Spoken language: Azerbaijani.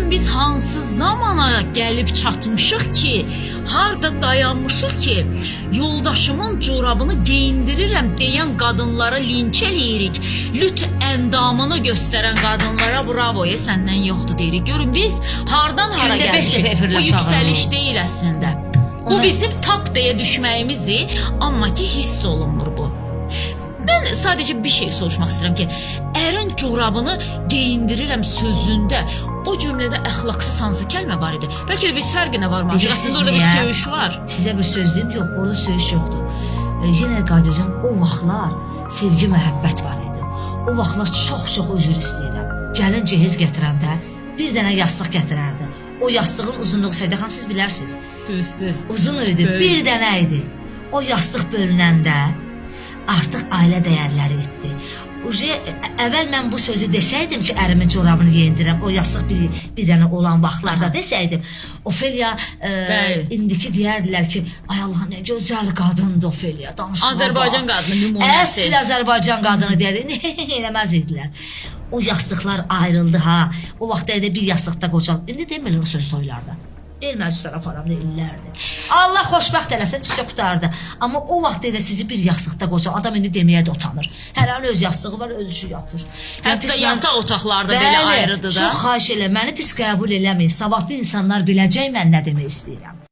görün biz hansı zamana gəlib çatmışıq ki, harda dayanmışıq ki, yoldaşımın corabını geyindirirəm deyən qadınlara linç eləyirik. Lüt əndamını göstərən qadınlara bravo, səndən yoxdur deyirik. Görün biz hardan hara gəlmişik. Bu yüksəliş deyil əslində. Bu bizim tak deyə düşməyimizi, amma ki hiss olunmur bu. Ben sadece bir şey soruşmaq istəyirəm ki, ərin corabını geyindirirəm sözündə o cümlədə əxlaqsız hansı kəlmə var idi? Bəlkə də biz fərqinə varmamışıq. Aslında orada bir söyüş var. Sizə bir sözdüyüm yox, orada söyüş yoxdur. Yenə qayıdacağım, o vaxtlar sevgi, məhəbbət var idi. O vaxtlar çox-çox üzr istəyirəm. Gəlin cehiz gətirəndə bir dənə yastıq gətirərdi. O yastığın uzunluğu Sədə xanım siz bilərsiniz. Düz. Uzun idi, bir dənə idi. O yastıq bölünəndə artıq ailə dəyərləri etdi. Əvvəl mən bu sözü desəydim ki, ərimin corabını geyindirəm, o yastıq bir dənə olan vaxtlarda desəydim, Ofeliya indiki deyərdilər ki, ay Allah nə gözəl qadındır Ofeliya, danışma. Azərbaycan qadını nümunəsi. Əsl Azərbaycan qadını deyərdi, eləməz idilər. O yastıqlar ayrıldı ha. O vaxtda da bir yastıqda qocal. İndi demirlər o söz toylarda. El məclislər aparanda illərdir. Allah xoşbəxt eləsin, sizə qutardı. Amma o vaxt elə sizi bir yastıqda qocal. Adam indi deməyə də utanır. Hər an öz yastığı var, öz üçün yatır. Hətta yataq otaqlarda belə ayrıdır da. Çox xahiş elə, məni pis qəbul eləməyin. Savadlı insanlar biləcək mən nə demək istəyirəm.